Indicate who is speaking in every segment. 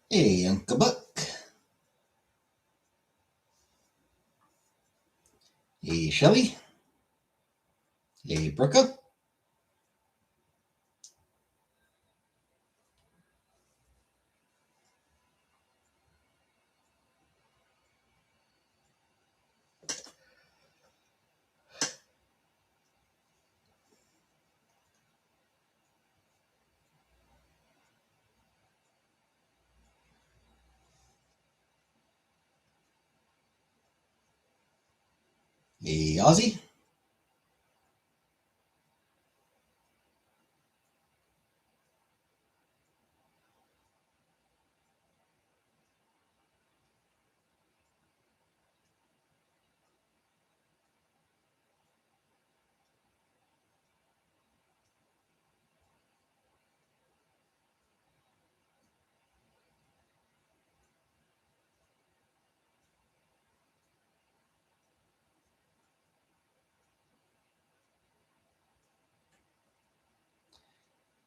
Speaker 1: Hey, Uncle Buck. Hey, Shelly. Hey, Brooke. Hey, Ozzy.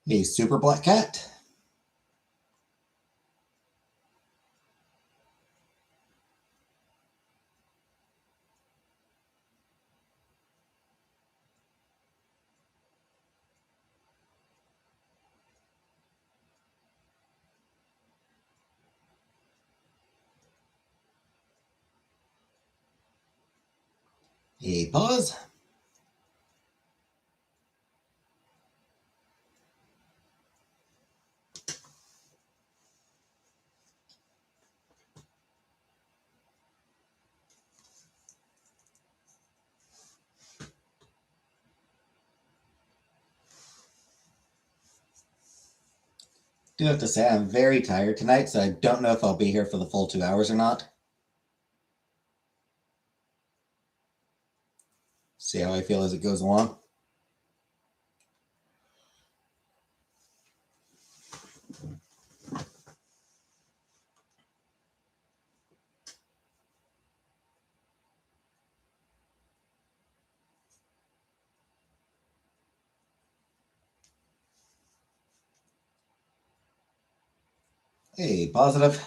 Speaker 1: Hey, Super Black Cat. Hey, Pause. Do have to say I'm very tired tonight, so I don't know if I'll be here for the full 2 hours or not. See how I feel as it goes along. Hey, Positive.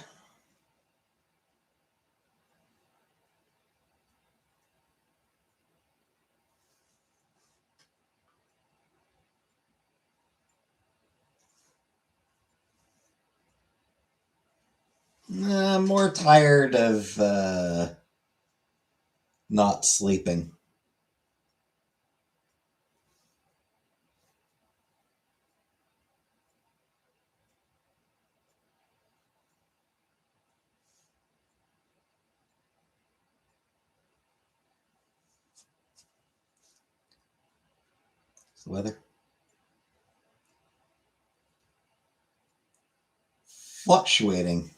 Speaker 1: I'm more tired of not sleeping. The weather. Fluctuating,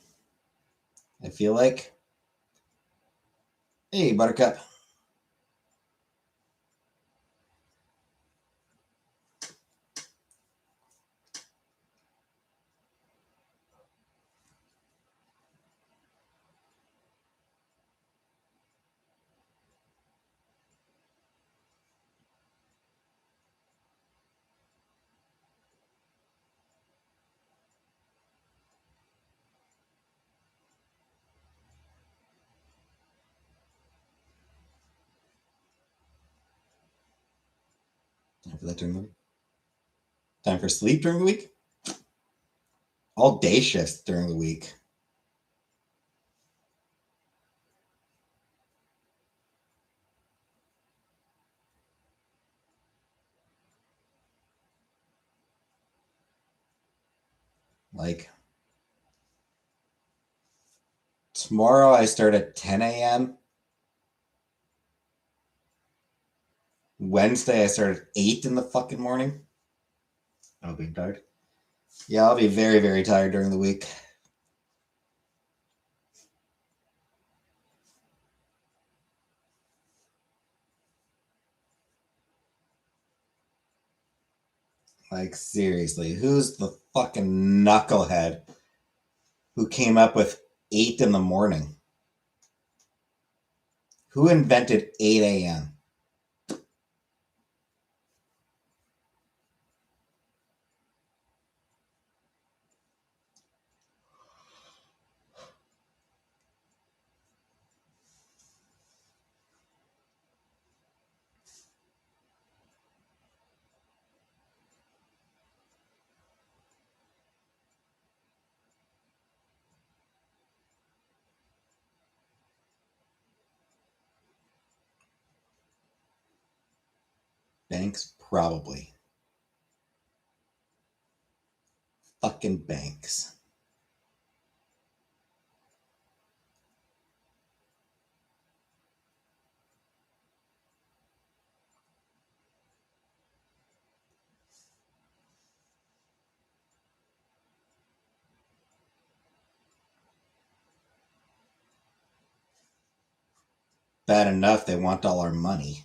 Speaker 1: I feel like. Hey, Buttercup. Time for that during the week. Time for sleep during the week. All day shifts during the week. Like, tomorrow I start at 10 a.m. Wednesday I start at 8 in the fucking morning. I'll be tired. Yeah, I'll be very, very tired during the week. Like, seriously, who's the fucking knucklehead who came up with 8 in the morning? Who invented 8 a.m.? Banks? Probably. Fucking banks. Bad enough they want all our money.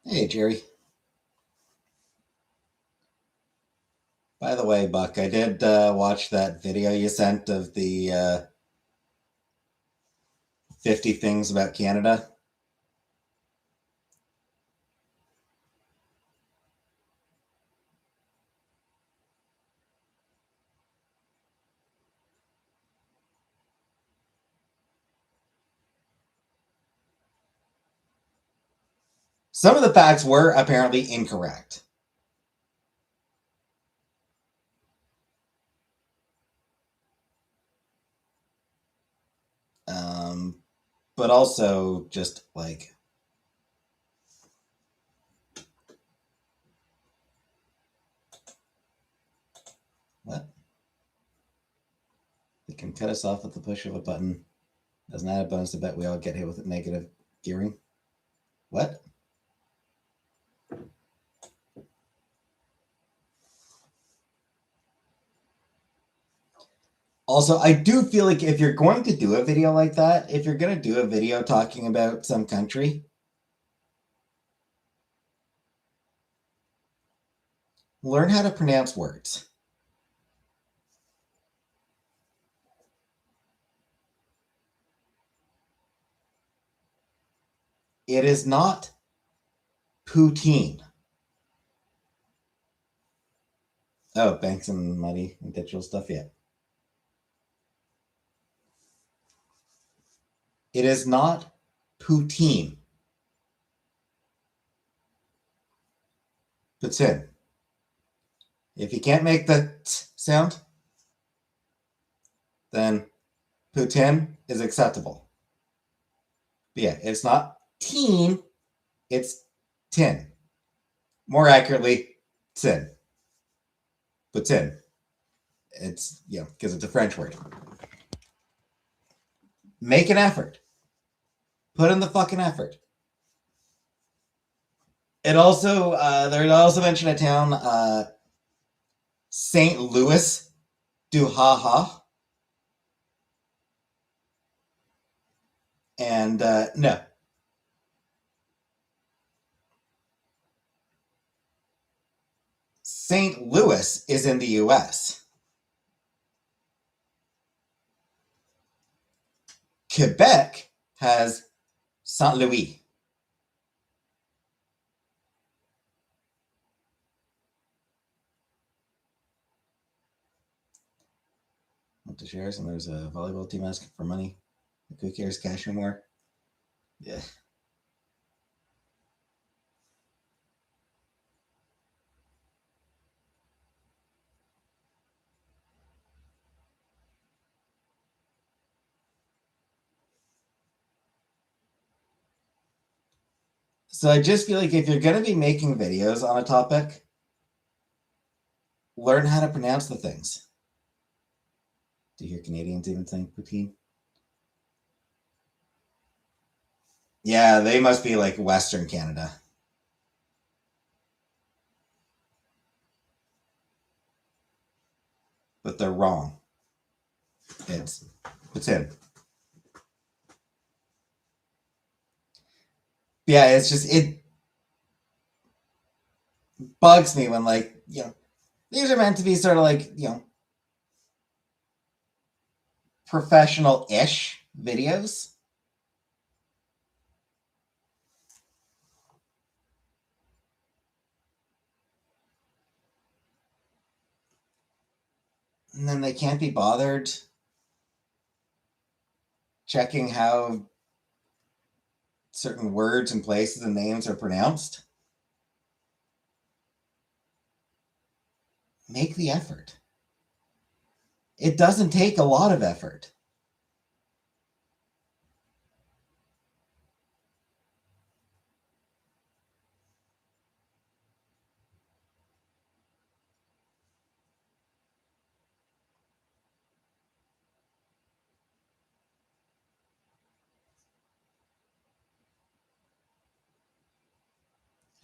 Speaker 1: Hey, Jerry. By the way, Buck, I did watch that video you sent of the 50 things about Canada. Some of the facts were apparently incorrect. But also just like, what? They can cut us off at the push of a button. Doesn't add a bonus to bet we all get hit with negative gearing. What? Also, I do feel like if you're going to do a video like that, if you're going to do a video talking about some country, learn how to pronounce words. It is not poutine. Oh, banks and money and digital stuff, yeah. It is not poutine. Poutine. If you can't make the t sound, then poutine is acceptable. But yeah, it's not teen, it's tin. More accurately, tin. Poutine. It's, you know, because it's a French word. Make an effort. Put in the fucking effort. It also, there's also mentioned a town, St. Louis, du ha ha. And no. St. Louis is in the US. Quebec has Saint Louis. Want to share some? There's a volleyball team asking for money. Who cares? Cash more? Yeah. So I just feel like if you're going to be making videos on a topic, learn how to pronounce the things. Do you hear Canadians even saying poutine? Yeah, they must be like Western Canada. But they're wrong. It's poutine. Yeah, it's just, it bugs me when, like, these are meant to be sort of like, professional-ish videos. And then they can't be bothered checking how certain words and places and names are pronounced. Make the effort. It doesn't take a lot of effort.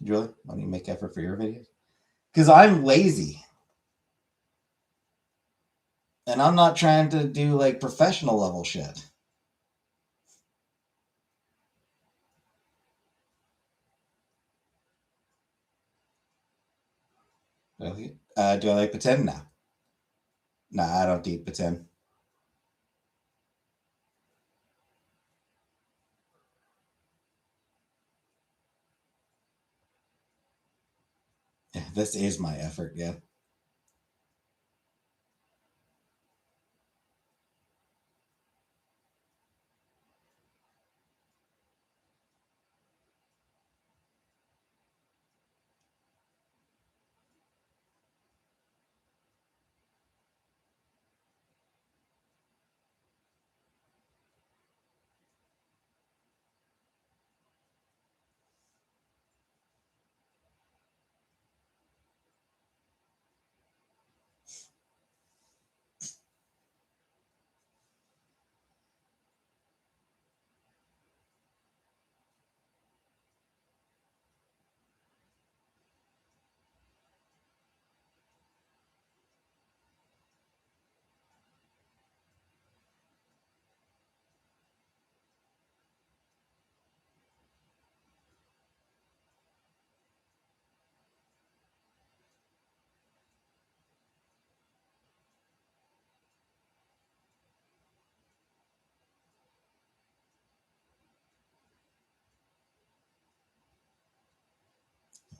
Speaker 1: Julie, why don't you make effort for your videos? Because I'm lazy. And I'm not trying to do like professional level shit. Do I like poutine? No. Nah, I don't eat poutine. Yeah, this is my effort, yeah.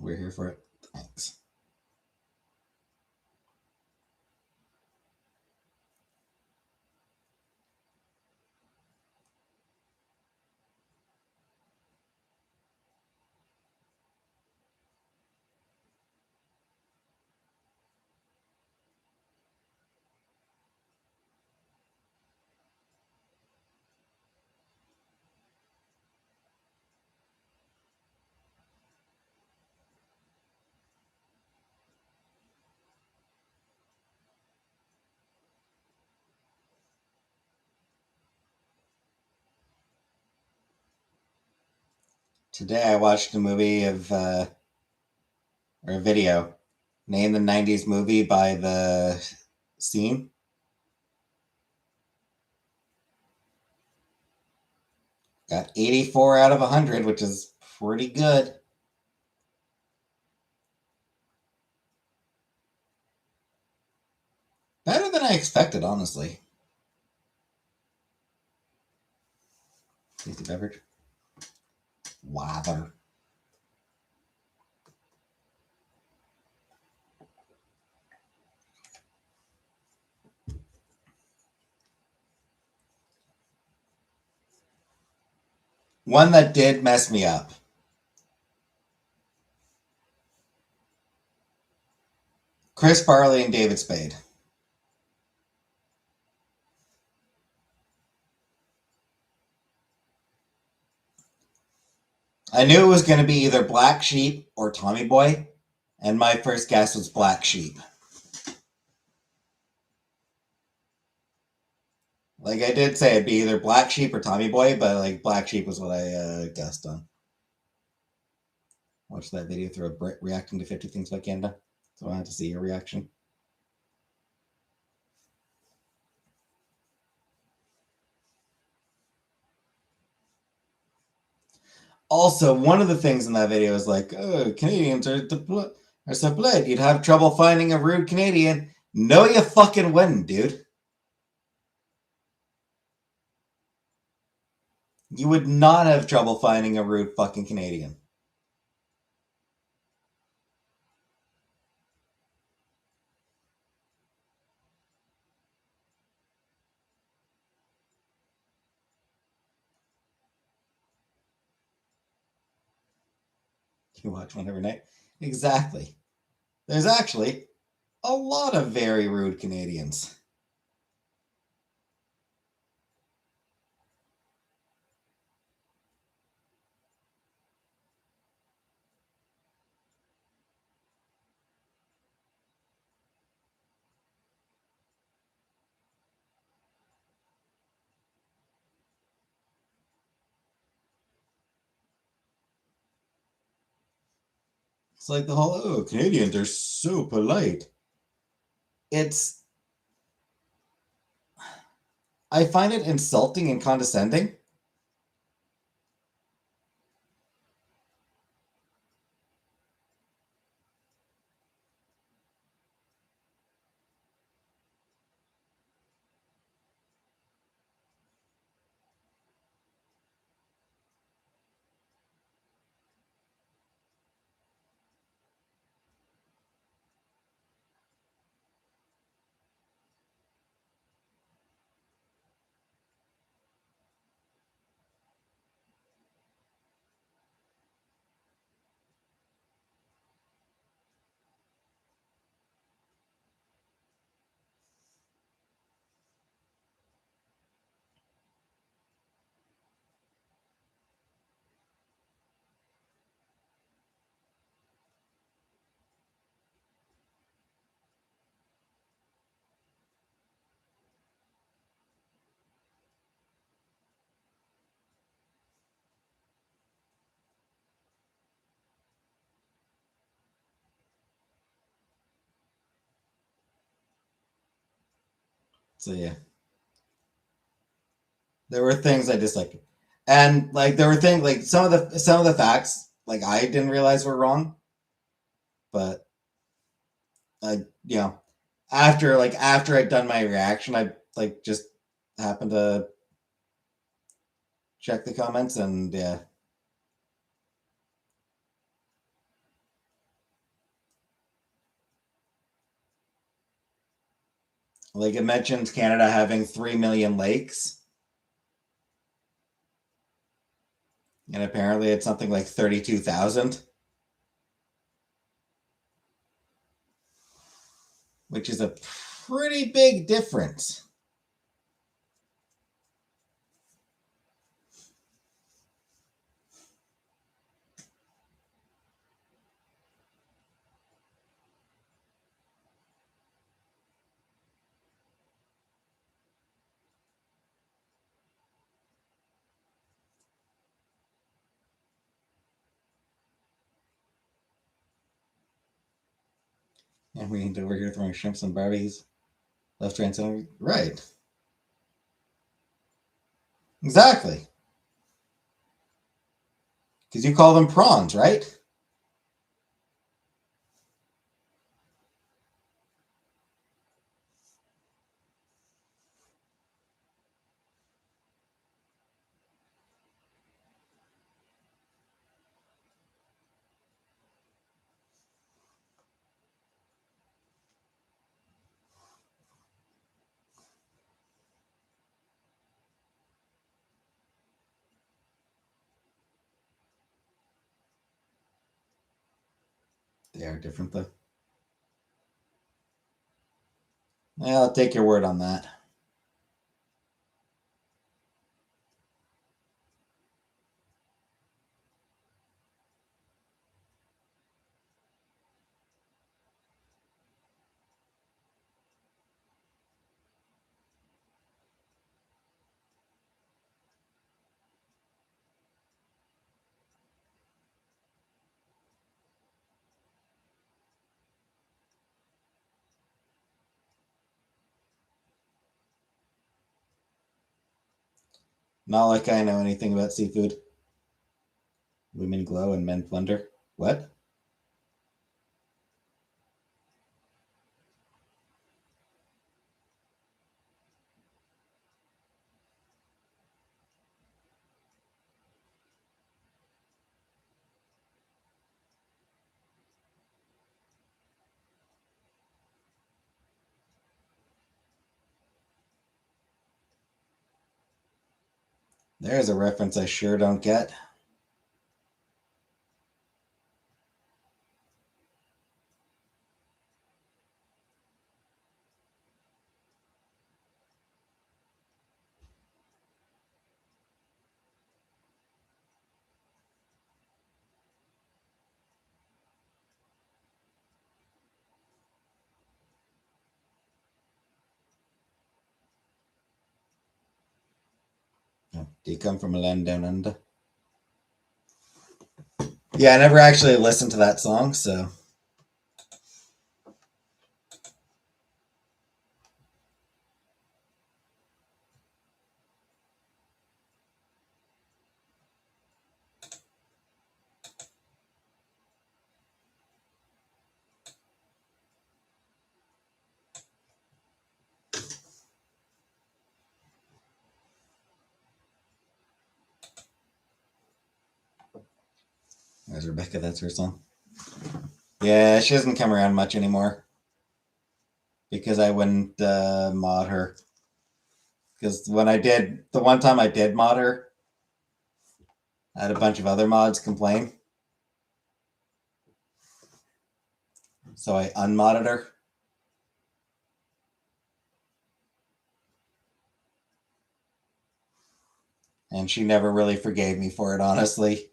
Speaker 1: We're here for it. Thanks. Today I watched a movie or a video. Name the 90s movie by the scene. Got 84 out of 100, which is pretty good. Better than I expected, honestly. Tasty beverage. Water. One that did mess me up. Chris Farley and David Spade. I knew it was going to be either Black Sheep or Tommy Boy, and my first guess was Black Sheep. Like, I did say it'd be either Black Sheep or Tommy Boy, but like Black Sheep was what I guessed on. Watched that video through a Brit reacting to 50 Things by Canada, so I wanted to see your reaction. Also, one of the things in that video is like, oh, Canadians are so polite. You'd have trouble finding a rude Canadian. No, you fucking wouldn't, dude. You would not have trouble finding a rude fucking Canadian. You watch one every night. Exactly. There's actually a lot of very rude Canadians. It's like the whole, oh, Canadians are so polite. I find it insulting and condescending. So yeah. There were things I disliked. And like there were things like some of the facts like I didn't realize were wrong. But after I'd done my reaction, I like just happened to check the comments and yeah. Like it mentions Canada having 3 million lakes. And apparently it's something like 32,000. Which is a pretty big difference. And we ain't over here throwing shrimps and barbies. Left, right, center. Right. Exactly. Because you call them prawns, right? They are different, though. Yeah, I'll take your word on that. Not like I know anything about seafood. Women glow and men plunder. What? There's a reference I sure don't get. Oh, do you come from a land down under? Yeah, I never actually listened to that song, so. There's Rebecca, that's her song. Yeah, she doesn't come around much anymore because I wouldn't mod her. Because when I did, the one time I did mod her, I had a bunch of other mods complain. So I unmodded her. And she never really forgave me for it, honestly.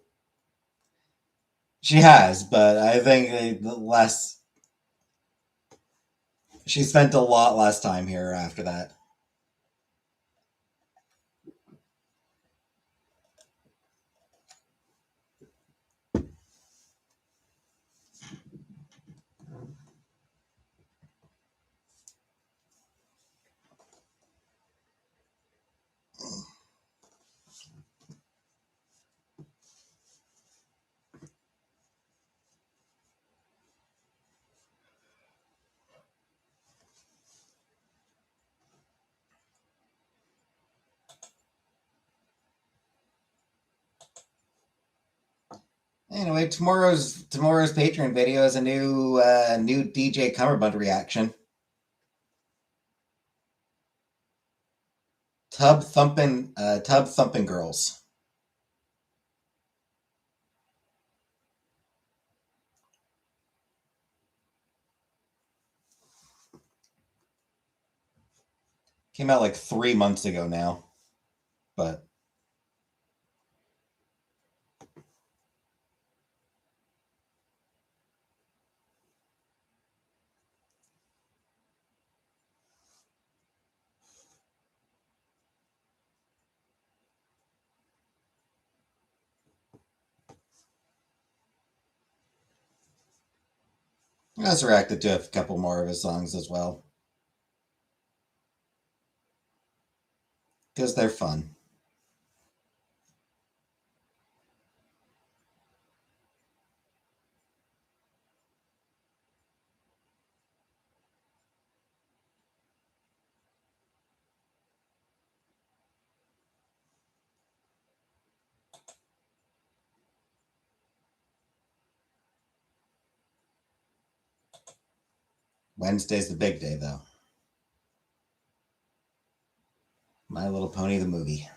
Speaker 1: She has, but I think less. She spent a lot less time here after that. Anyway, tomorrow's Patreon video is a new DJ Cummerbund reaction. Tub thumping girls. Came out like 3 months ago now, but I just reacted to a couple more of his songs as well because they're fun. Wednesday's the big day, though. My Little Pony, the movie.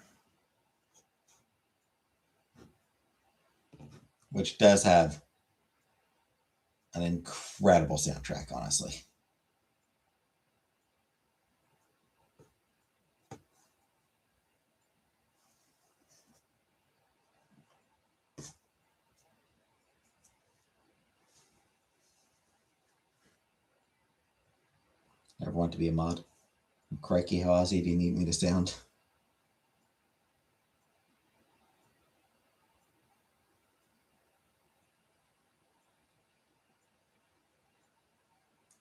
Speaker 1: Which does have an incredible soundtrack, honestly. Ever want to be a mod? Crikey, how Aussie do you need me to sound?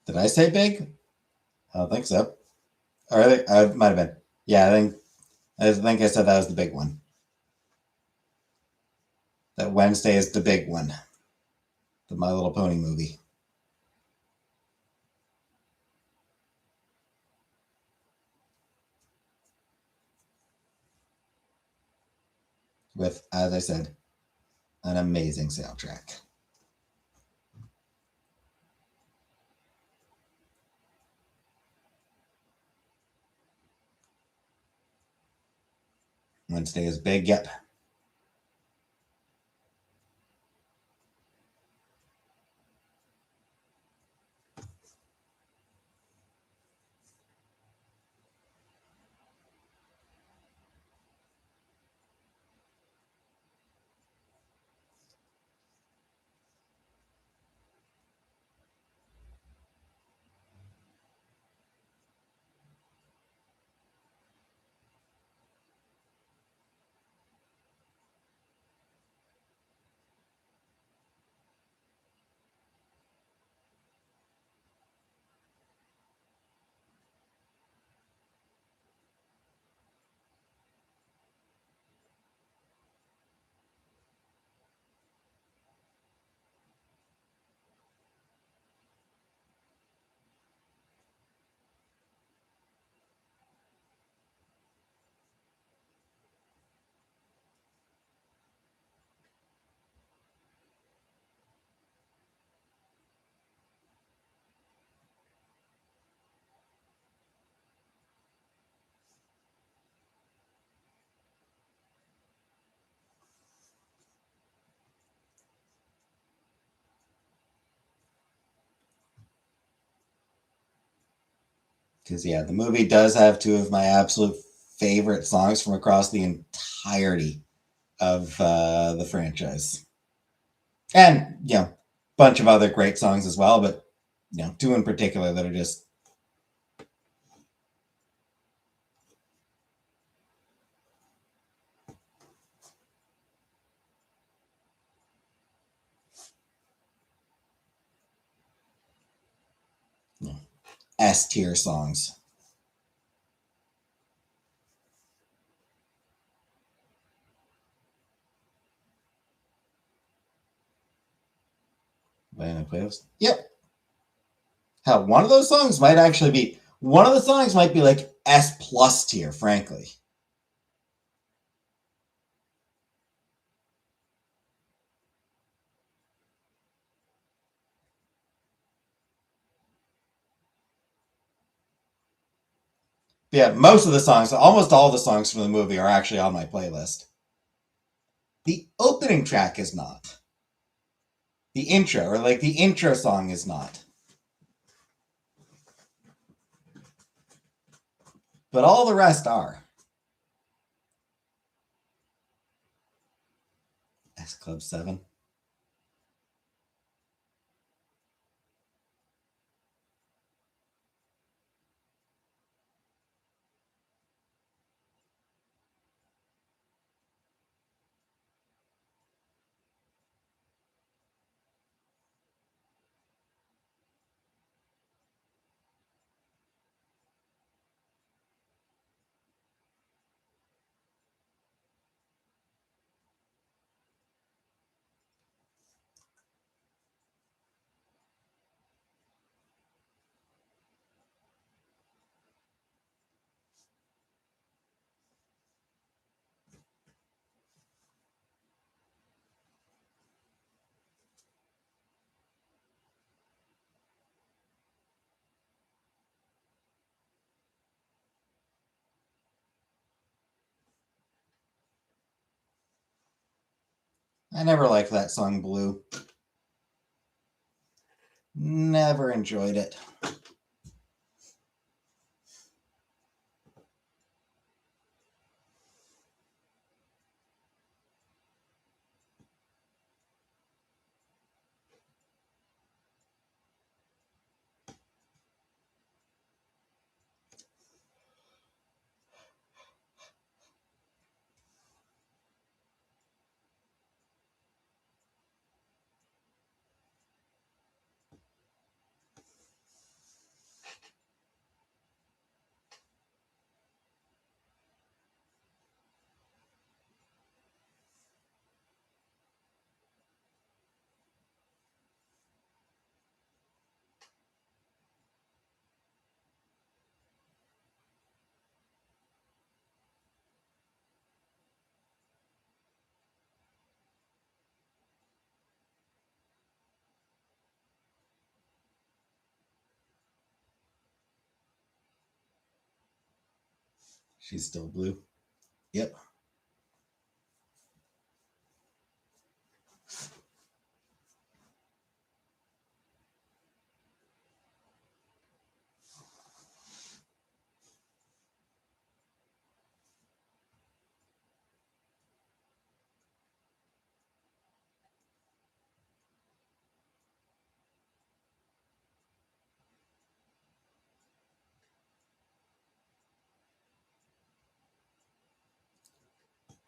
Speaker 1: Did I say big? I don't think so. Or I might have been. Yeah, I think I said that was the big one. That Wednesday is the big one. The My Little Pony movie. With, as I said, an amazing soundtrack. Wednesday is big, yep. Because, yeah, the movie does have two of my absolute favorite songs from across the entirety of the franchise. And, a bunch of other great songs as well, but, two in particular that are just S tier songs. Playlist. Yep. Hell, one of the songs might be like S plus tier, frankly. Yeah, most of the songs, almost all the songs from the movie are actually on my playlist. The opening track is not. The intro, or like the intro song is not. But all the rest are. S Club 7. I never liked that song, Blue. Never enjoyed it. She's still blue. Yep.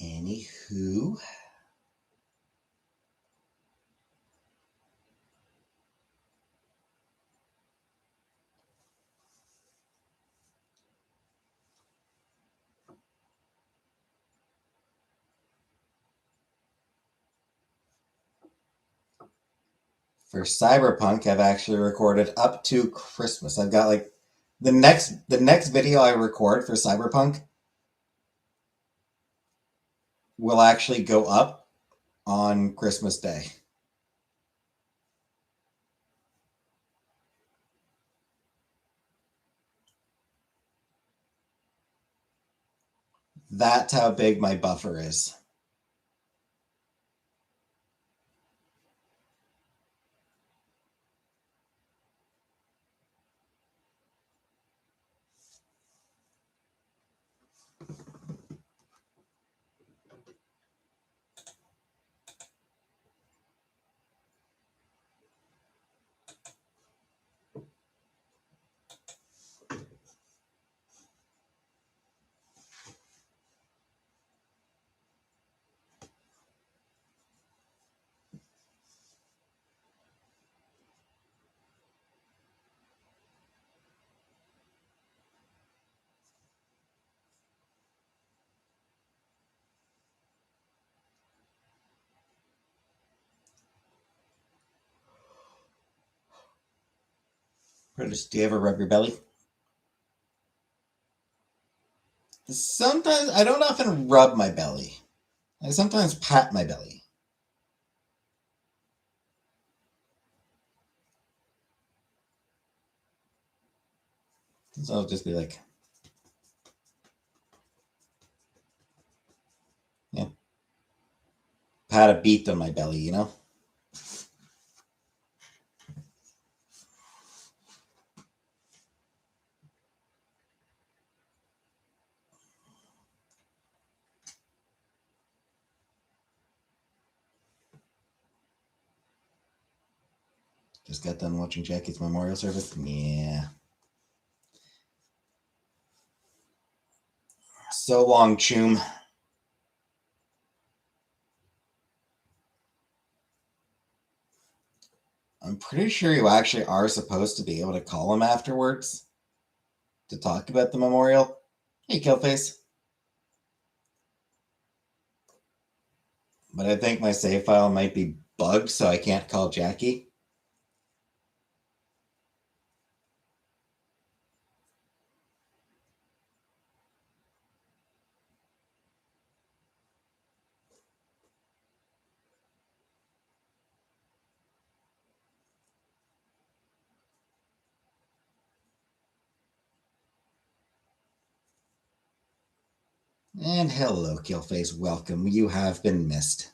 Speaker 1: Anywho. For Cyberpunk, I've actually recorded up to Christmas. I've got like the next video I record for Cyberpunk will actually go up on Christmas Day. That's how big my buffer is. Curtis, do you ever rub your belly? Sometimes I don't often rub my belly. I sometimes pat my belly. So I'll just be like, yeah, pat a beat on my belly, you know? Just got done watching Jackie's memorial service. Yeah. So long, Choom. I'm pretty sure you actually are supposed to be able to call him afterwards to talk about the memorial. Hey, Killface. But I think my save file might be bugged, so I can't call Jackie. And hello, Killface. Welcome. You have been missed.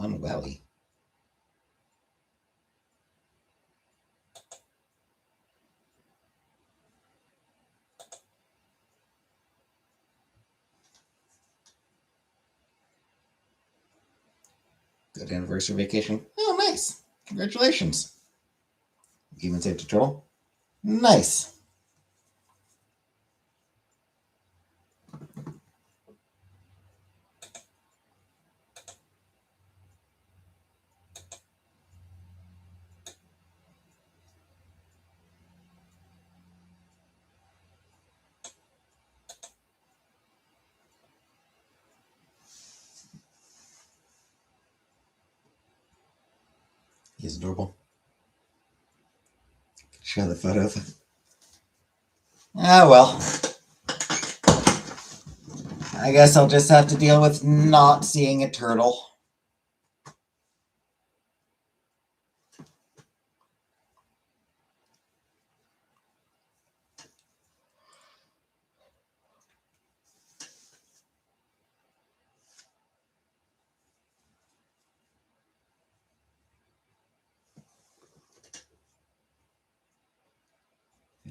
Speaker 1: Unwelly. Good anniversary vacation. Oh, nice. Congratulations. Even saved a turtle. Nice. He's adorable. Show the photo of him. Ah, well. I guess I'll just have to deal with not seeing a turtle.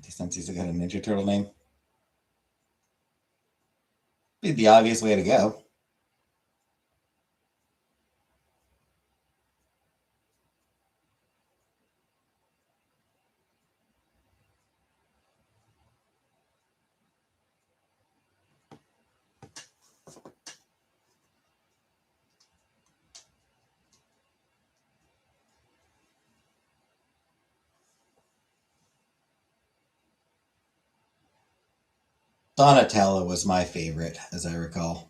Speaker 1: Since he's got a Ninja Turtle name. Be the obvious way to go. Donatello was my favorite, as I recall.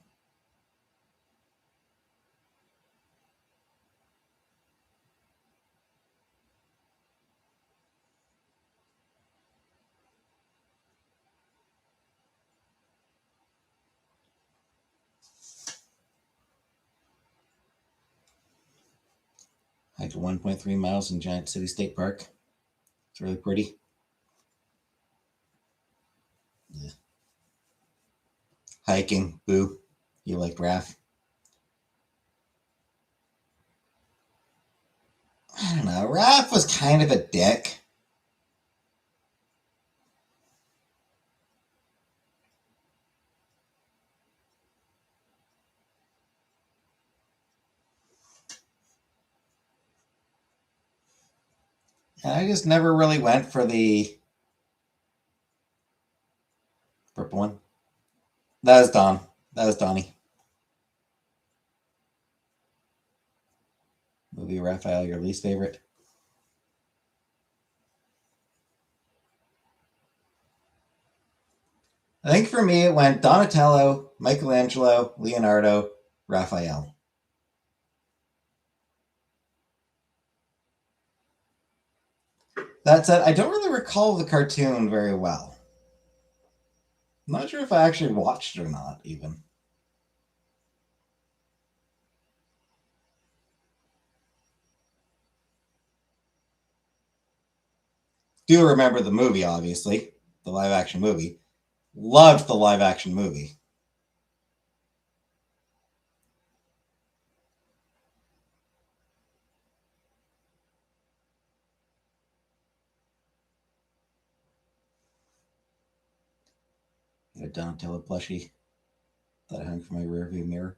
Speaker 1: Hiked 1.3 miles in Giant City State Park. It's really pretty. Yeah. Hiking, boo. You liked Raph? I don't know. Raph was kind of a dick. And I just never really went for the purple one. That was Don. That was Donnie. Movie Raphael, your least favorite? I think for me it went Donatello, Michelangelo, Leonardo, Raphael. That said, I don't really recall the cartoon very well. I'm not sure if I actually watched it or not, even. Do remember the movie, obviously. The live action movie. Loved the live action movie. A Donatello plushie that I hung from my rearview mirror.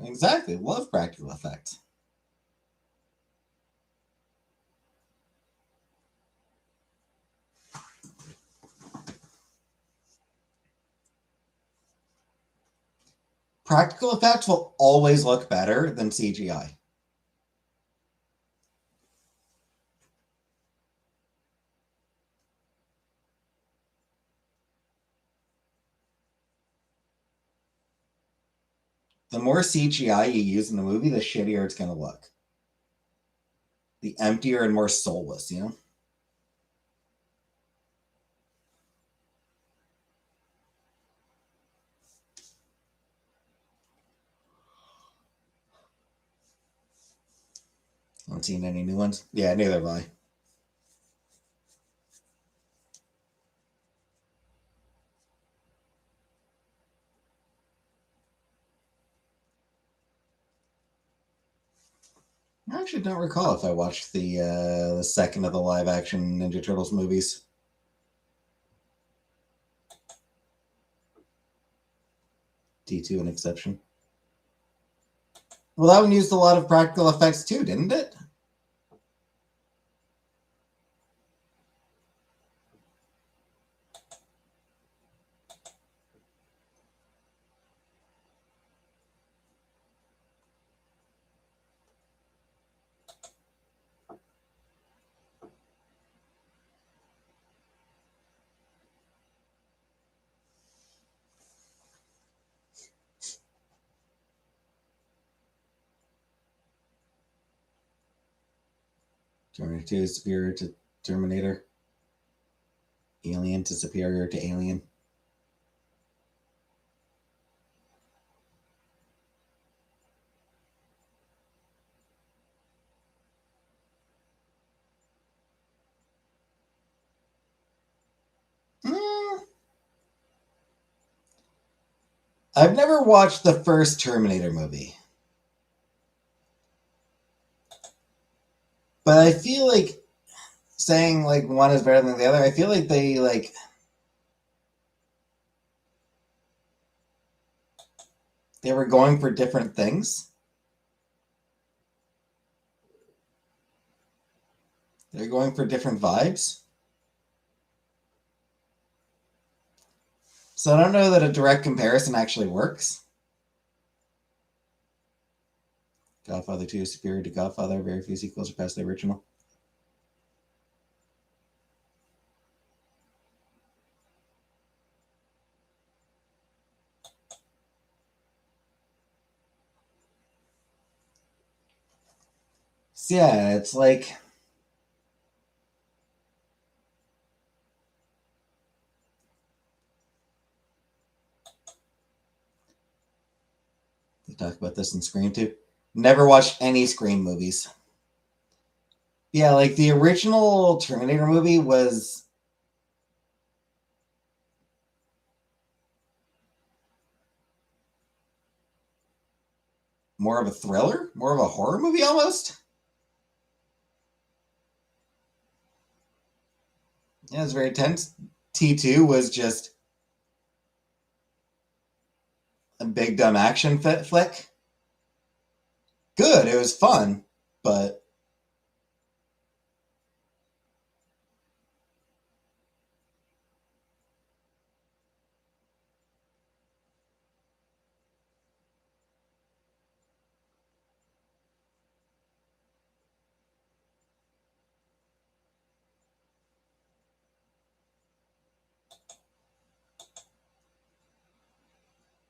Speaker 1: Exactly. Love practical effects. Practical effects will always look better than CGI. The more CGI you use in the movie, the shittier it's going to look. The emptier and more soulless, you know? Haven't seen any new ones. Yeah, neither have I. I actually don't recall if I watched the second of the live action Ninja Turtles movies. D2 an exception. Well, that one used a lot of practical effects too, didn't it? Terminator 2 is superior to Terminator. Alien to superior to Alien. I've never watched the first Terminator movie. But I feel like saying like one is better than the other, I feel like they were going for different things. They're going for different vibes. So I don't know that a direct comparison actually works. Godfather 2 is superior to Godfather. Very few sequels surpass the original. So yeah, it's like they talk about this in Scream too. Never watched any Scream movies. Yeah, like the original Terminator movie was more of a thriller, more of a horror movie almost. Yeah, it was very tense. T2 was just a big dumb action flick. Good, it was fun, but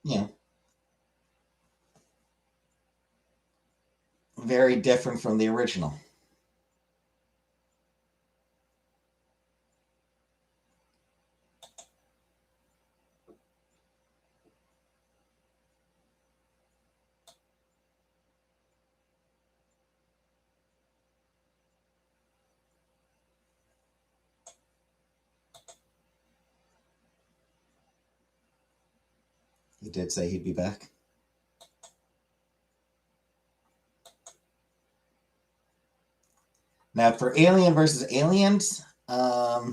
Speaker 1: you know, very different from the original. He did say he'd be back. Now for Alien versus Aliens, I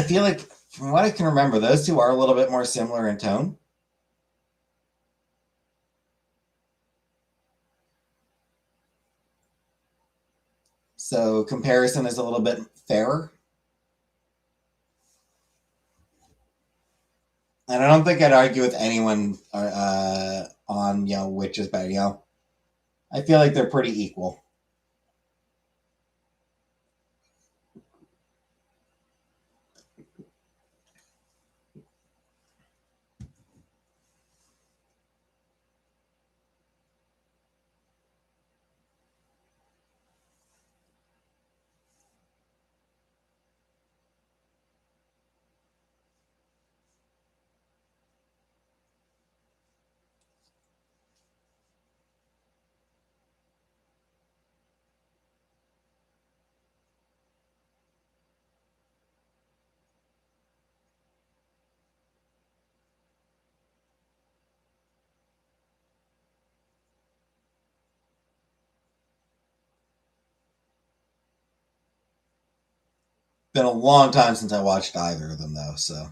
Speaker 1: feel like from what I can remember, those two are a little bit more similar in tone. So comparison is a little bit fairer. And I don't think I'd argue with anyone on which is better. I feel like they're pretty equal. been a long time since I watched either of them, though, so.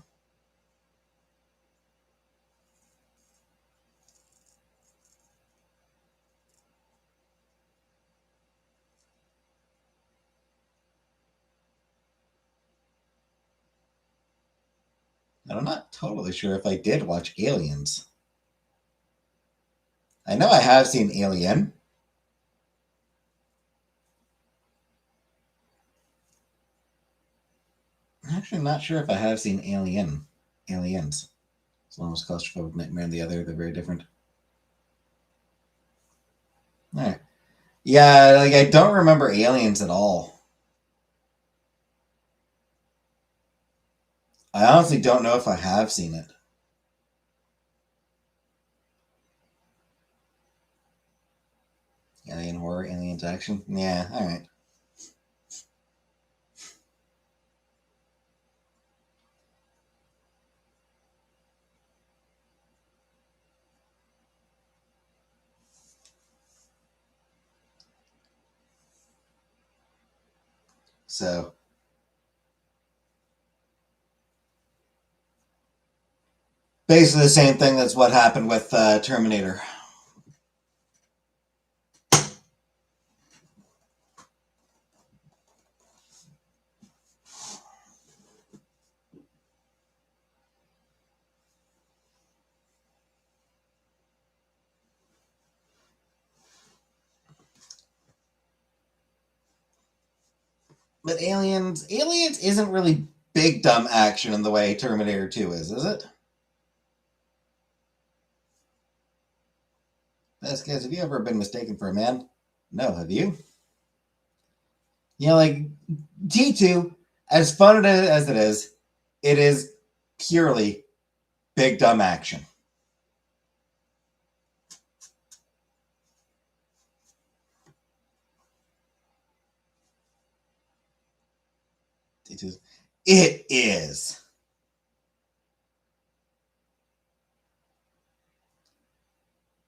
Speaker 1: And I'm not totally sure if I did watch Aliens. I know I have seen Alien. I'm actually not sure if I have seen Aliens. One was claustrophobic nightmare, and the other they're very different. All right. Yeah, like I don't remember Aliens at all. I honestly don't know if I have seen it. Alien horror, aliens action. Yeah, all right. So basically the same thing that's what happened with Terminator. But Aliens isn't really big dumb action in the way Terminator 2 is it? Best guys, have you ever been mistaken for a man? No, have you? You know, like T2, as fun as it is purely big dumb action. It is.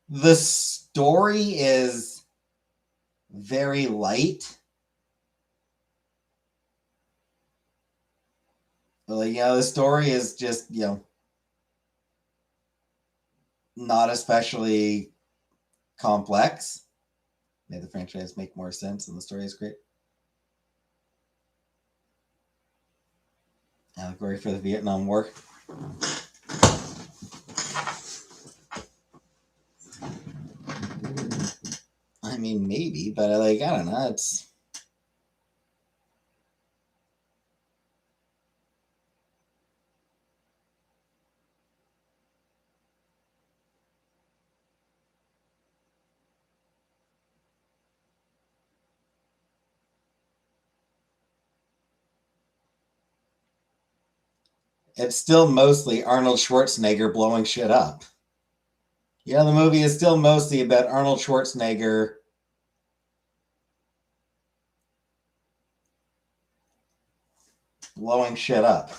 Speaker 1: The story is very light. Like, the story is just, not especially complex. Made the franchise make more sense, and the story is great. Allegory for the Vietnam War. I mean, maybe, but I don't know. It's still mostly Arnold Schwarzenegger blowing shit up. Yeah, the movie is still mostly about Arnold Schwarzenegger blowing shit up.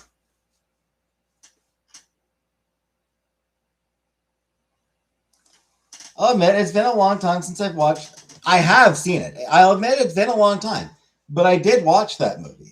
Speaker 1: I'll admit it's been a long time since I've watched. I have seen it. I'll admit it's been a long time, but I did watch that movie.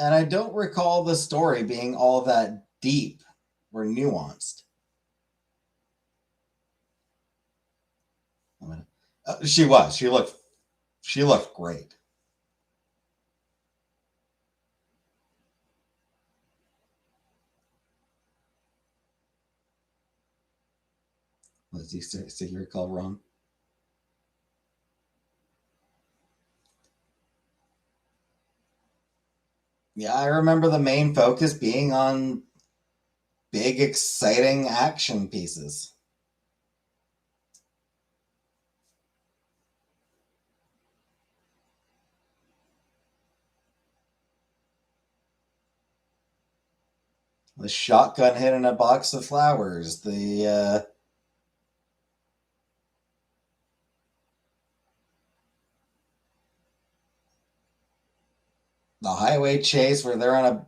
Speaker 1: And I don't recall the story being all that deep or nuanced. She was. She looked great. Was he say you recall wrong? Yeah, I remember the main focus being on big, exciting action pieces. The shotgun hit in a box of flowers. The highway chase where they're on a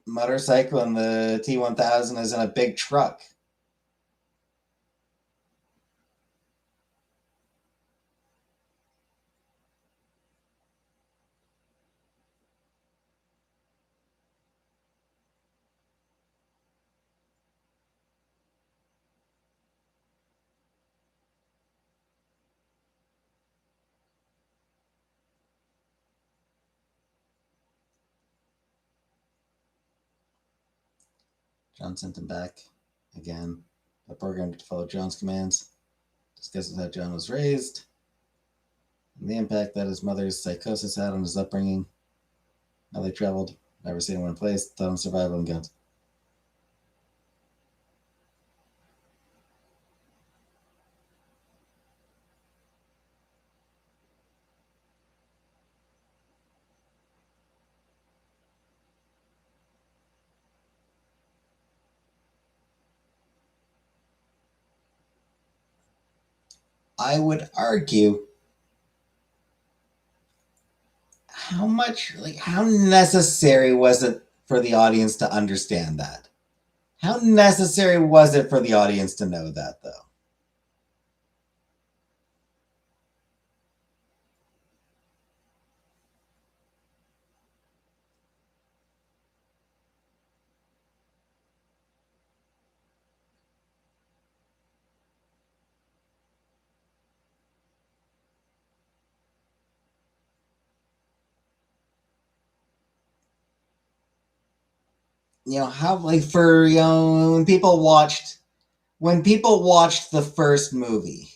Speaker 1: motorcycle and the T-1000 is in a big truck. John sent him back again. The program to follow John's commands. Discusses how John was raised and the impact that his mother's psychosis had on his upbringing. How they traveled. Never seen him in a place. Taught him survival and guns. I would argue how necessary was it for the audience to understand that? How necessary was it for the audience to know that, though? How for when people watched the first movie,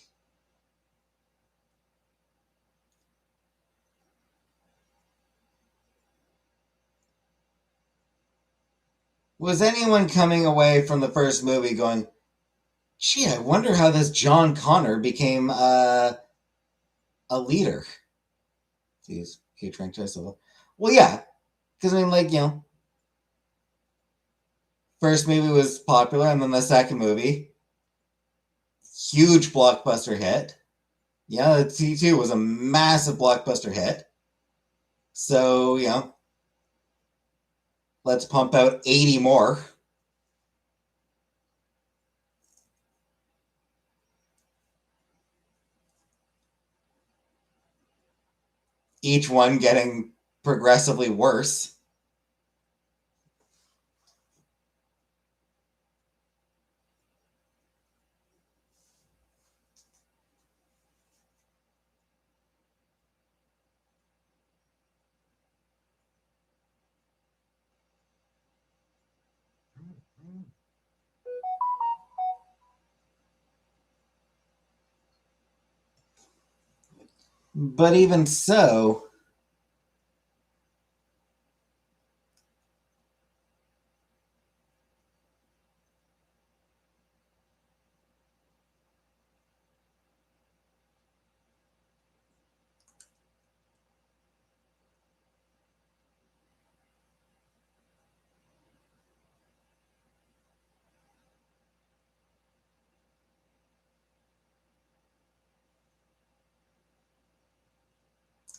Speaker 1: was anyone coming away from the first movie going, gee, I wonder how this John Connor became a leader? Please, K-Trank Well, yeah, because first movie was popular, and then the second movie, huge blockbuster hit. Yeah, T2 was a massive blockbuster hit. So, let's pump out 80 more. Each one getting progressively worse. But even so,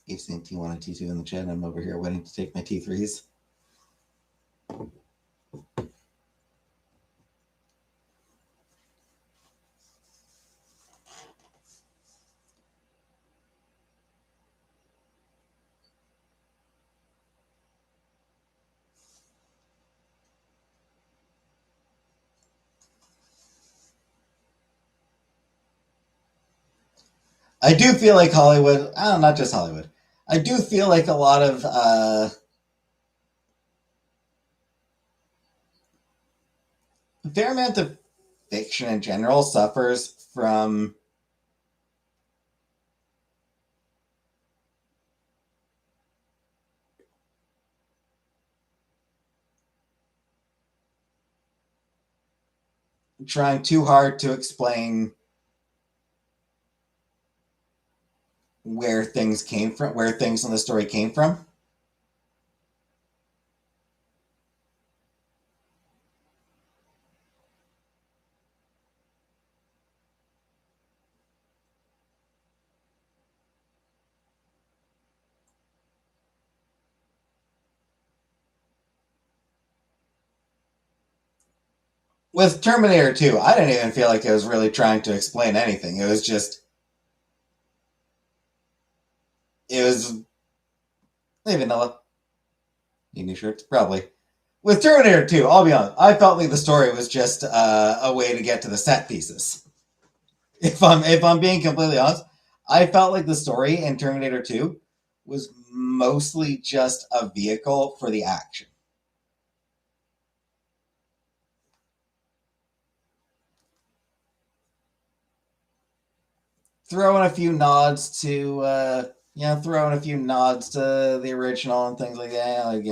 Speaker 1: you've seen T1 and T2 in the chat. I'm over here waiting to take my T3s. I do feel like Hollywood, not just Hollywood, I do feel like a lot of a fair amount of fiction in general suffers from trying too hard to explain where things came from, where things in the story came from. with Terminator 2, I didn't even feel like it was really trying to explain anything. It was just, it was, hey, Vanilla. You new shirts? Probably. With Terminator 2, I'll be honest, I felt like the story was just a way to get to the set pieces. If I'm being completely honest, I felt like the story in Terminator 2 was mostly just a vehicle for the action. Throwing a few nods to throwing a few nods to the original and things like that. Like,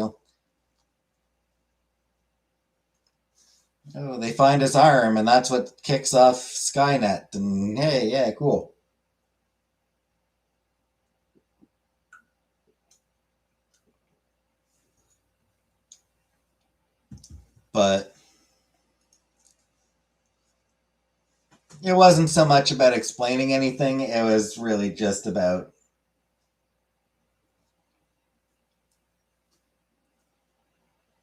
Speaker 1: oh, they find his arm, and that's what kicks off Skynet. And hey, yeah, cool. But it wasn't so much about explaining anything. It was really just about,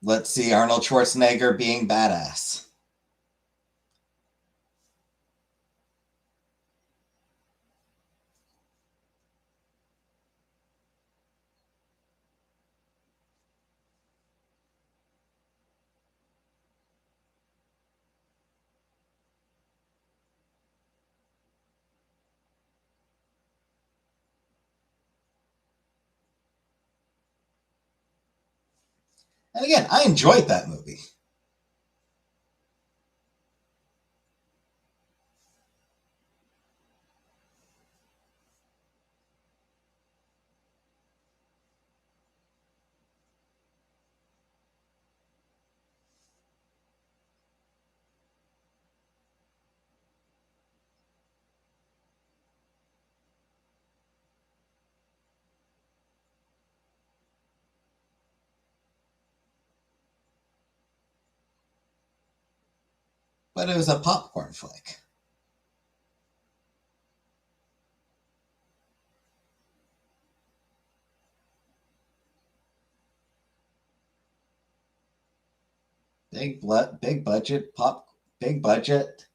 Speaker 1: let's see Arnold Schwarzenegger being badass. And again, I enjoyed that movie. But it was a popcorn flick. Big budget big budget,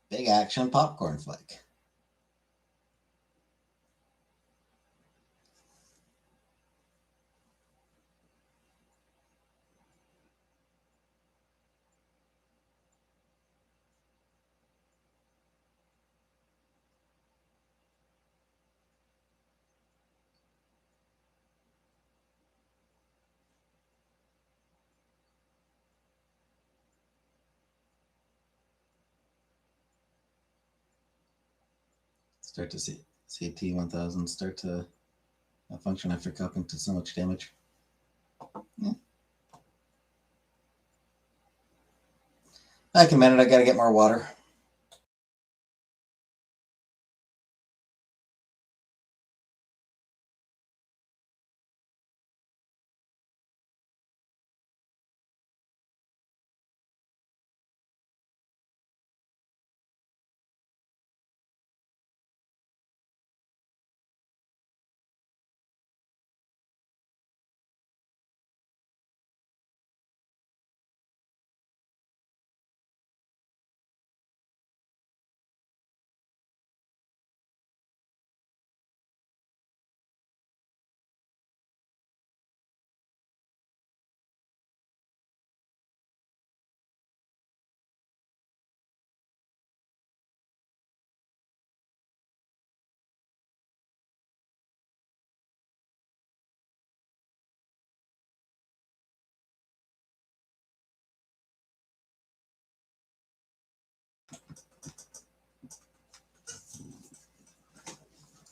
Speaker 1: big action popcorn flick. Start to see CT-1000 start to function after coping to so much damage. Yeah. Back a minute, I gotta get more water.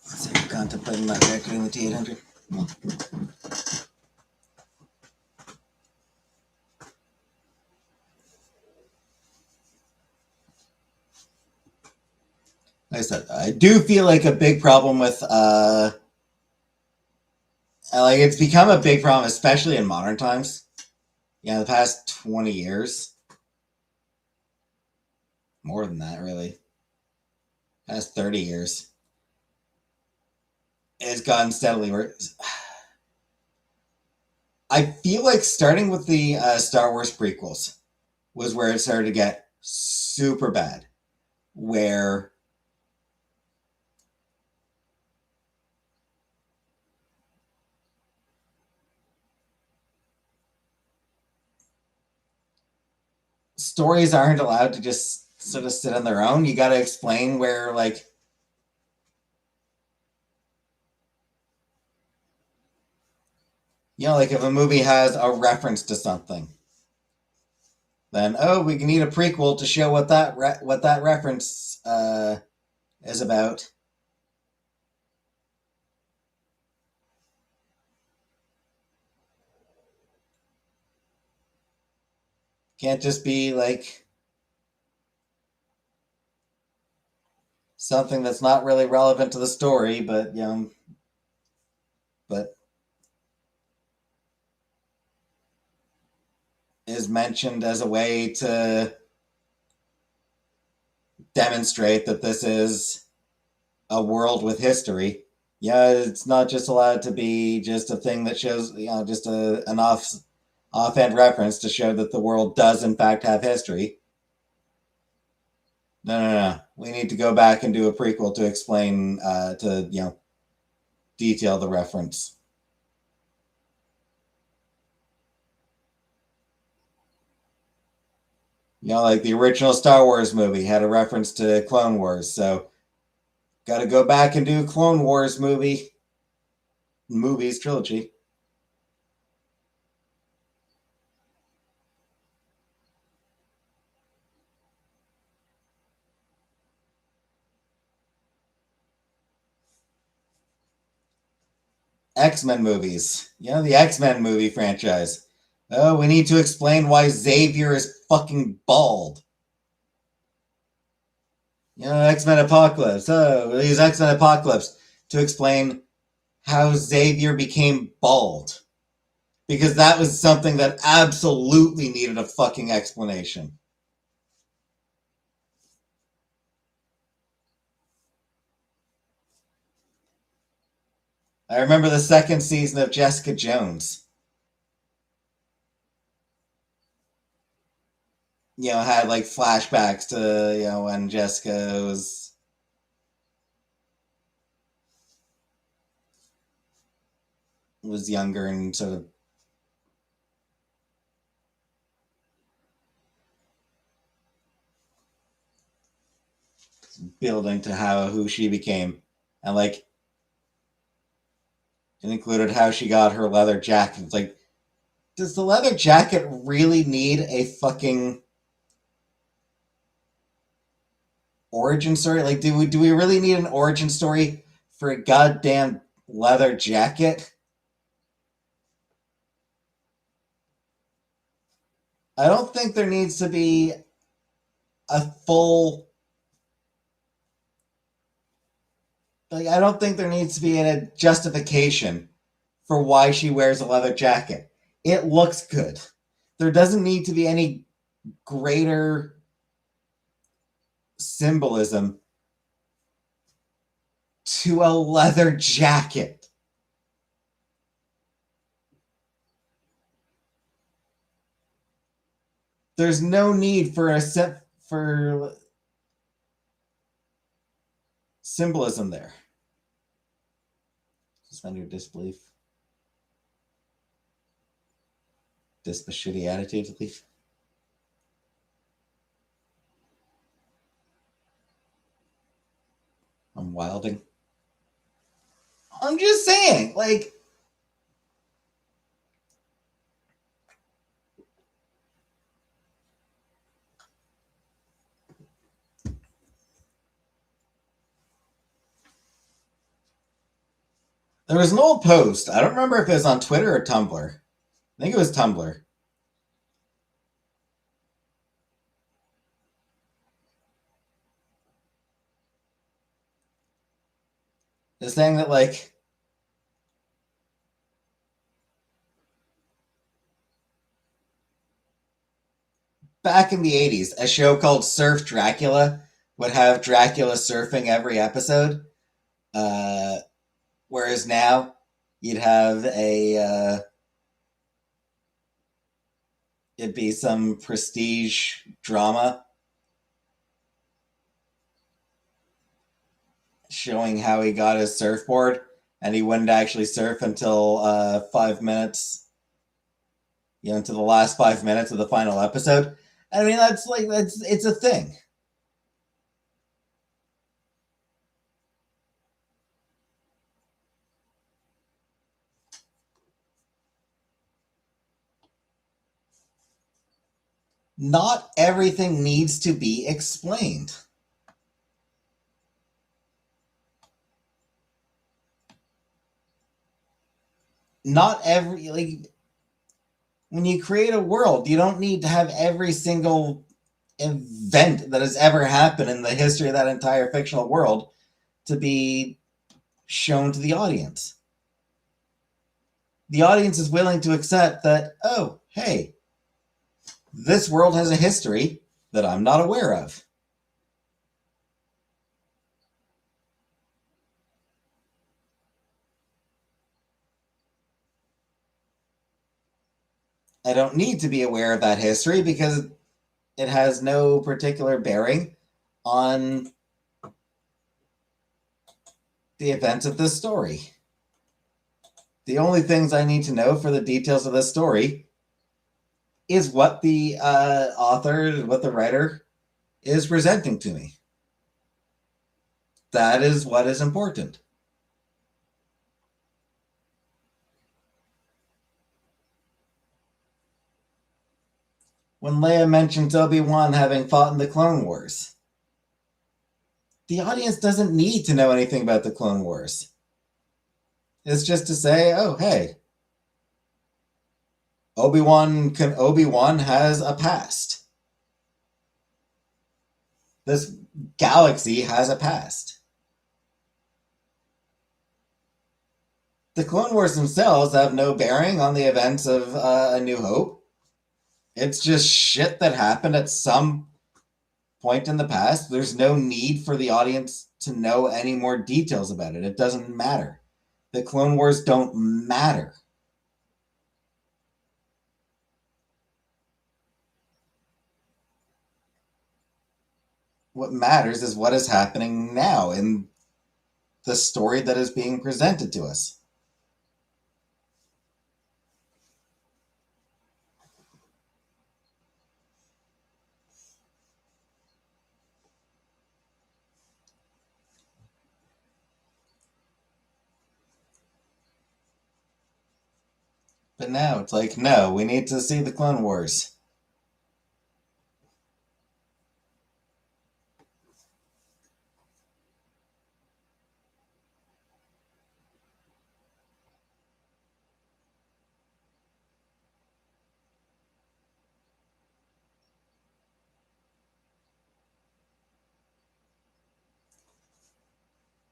Speaker 1: So you're contemplating not reactivating the T800? Well, like I said, I do feel like a big problem with like it's become a big problem, especially in modern times. Yeah, the past 20 years, more than that, really. Past 30 years, it's gotten steadily worse. I feel like starting with the Star Wars prequels was where it started to get super bad. Where stories aren't allowed to just sort of sit on their own. You got to explain where, like, like if a movie has a reference to something, then we can need a prequel to show what that reference is about. Can't just be like something that's not really relevant to the story, but but is mentioned as a way to demonstrate that this is a world with history. Yeah, it's not just allowed to be just a thing that shows, just an offhand reference to show that the world does in fact have history. No, no, no. We need to go back and do a prequel to explain, to detail the reference. Like the original Star Wars movie had a reference to Clone Wars, so got to go back and do Clone Wars movies trilogy. X-Men movies. The X-Men movie franchise. Oh, we need to explain why Xavier is fucking bald. X-Men Apocalypse. Oh, we use X-Men Apocalypse to explain how Xavier became bald. Because that was something that absolutely needed a fucking explanation. I remember the second season of Jessica Jones. Had like flashbacks to, when Jessica was younger and sort of building to who she became. And like it included how she got her leather jacket. It's like, does the leather jacket really need a fucking origin story? Like, do we really need an origin story for a goddamn leather jacket? I don't think there needs to be a full. Like, I don't think there needs to be a justification for why she wears a leather jacket. It looks good. There doesn't need to be any greater symbolism to a leather jacket. There's no need for for symbolism there. Suspend your disbelief. Shitty attitude, leaf. I'm wilding. I'm just saying, like, there was an old post. I don't remember if it was on Twitter or Tumblr. I think it was Tumblr. It's saying that, like, back in the 80s, a show called Surf Dracula would have Dracula surfing every episode. Whereas now, you'd have a it'd be some prestige drama showing how he got his surfboard and he wouldn't actually surf until 5 minutes, into the last 5 minutes of the final episode. I mean, it's a thing. Not everything needs to be explained. Not every, when you create a world, you don't need to have every single event that has ever happened in the history of that entire fictional world to be shown to the audience. The audience is willing to accept that, oh, hey, this world has a history that I'm not aware of. I don't need to be aware of that history because it has no particular bearing on the events of this story. The only things I need to know for the details of this story is what the author, what the writer is presenting to me. That is what is important. When Leia mentions Obi-Wan having fought in the Clone Wars, the audience doesn't need to know anything about the Clone Wars. It's just to say, oh, hey, Obi-Wan has a past. This galaxy has a past. The Clone Wars themselves have no bearing on the events of A New Hope. It's just shit that happened at some point in the past. There's no need for the audience to know any more details about it. It doesn't matter. The Clone Wars don't matter. What matters is what is happening now in the story that is being presented to us. But now it's like, no, we need to see the Clone Wars.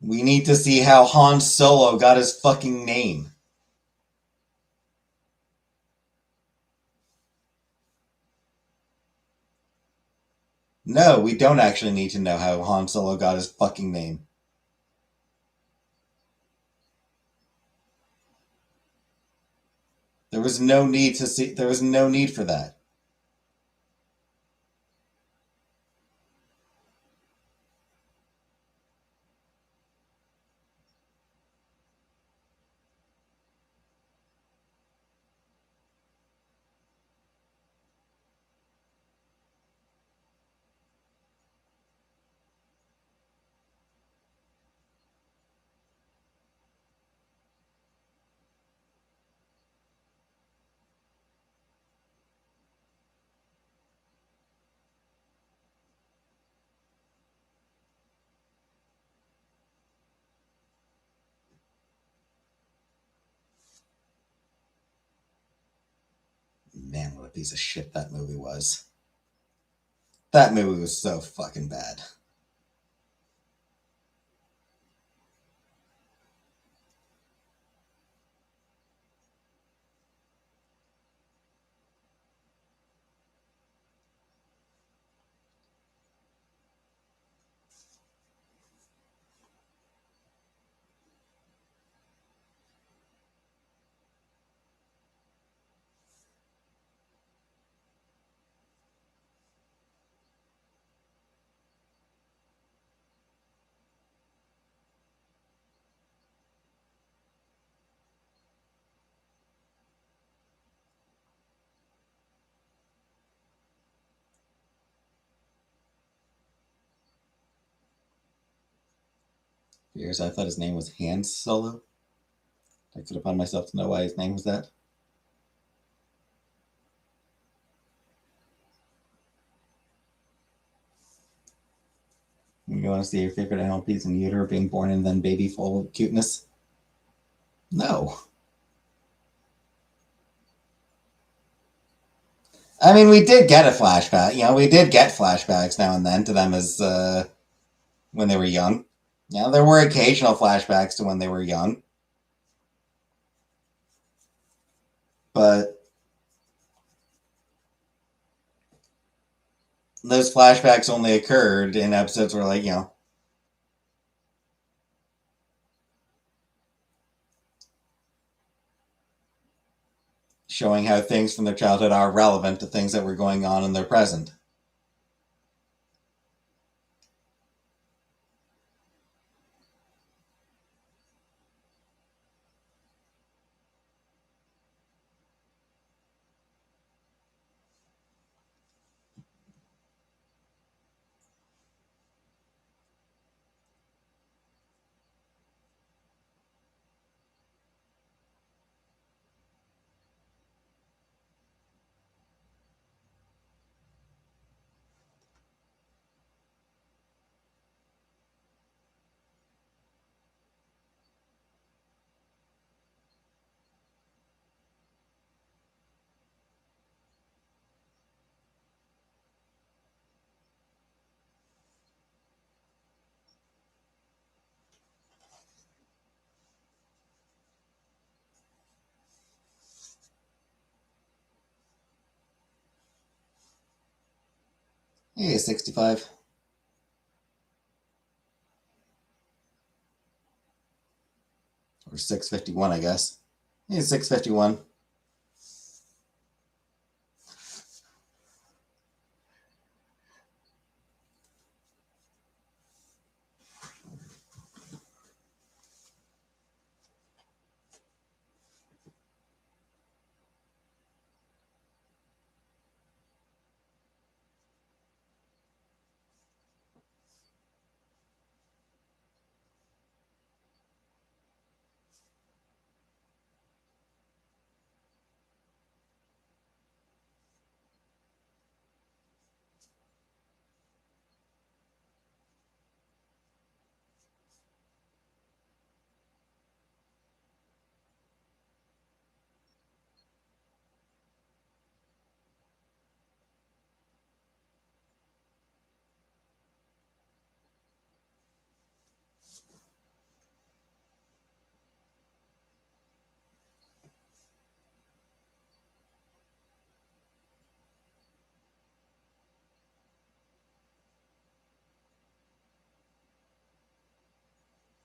Speaker 1: We need to see how Han Solo got his fucking name. No, we don't actually need to know how Han Solo got his fucking name. There was no need to see. There was no need for that. Man, what a piece of shit that movie was. That movie was so fucking bad. For years, I thought his name was Han Solo. I took it upon myself to know why his name was that. You want to see your favorite animal piece in utero being born and then baby full of cuteness? No. I mean, we did get a flashback. We did get flashbacks now and then to them as when they were young. There were occasional flashbacks to when they were young. But those flashbacks only occurred in episodes where, showing how things from their childhood are relevant to things that were going on in their present. Hey, 65. Or 651, I guess. Hey, 651.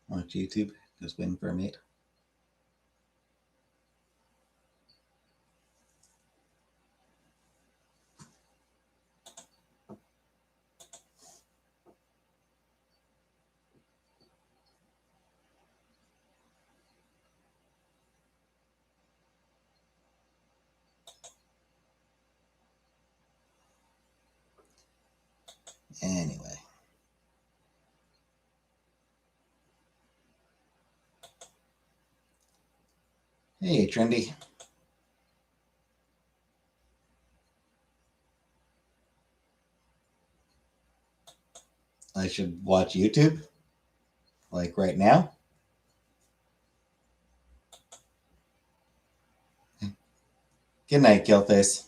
Speaker 1: Watch YouTube. Just waiting for a mate. Anyway. Hey, Trendy. I should watch YouTube? Like right now? Good night, Killface.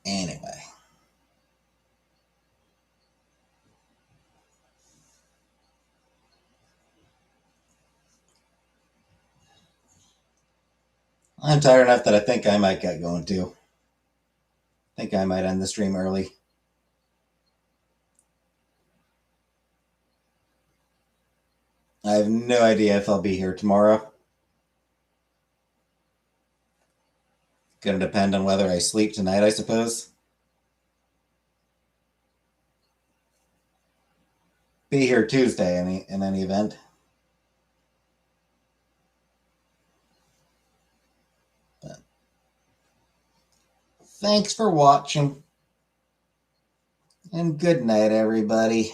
Speaker 1: Anyway. I'm tired enough that I think I might get going too. I think I might end the stream early. I have no idea if I'll be here tomorrow. Gonna depend on whether I sleep tonight, I suppose. Be here Tuesday in any event. But thanks for watching. And good night, everybody.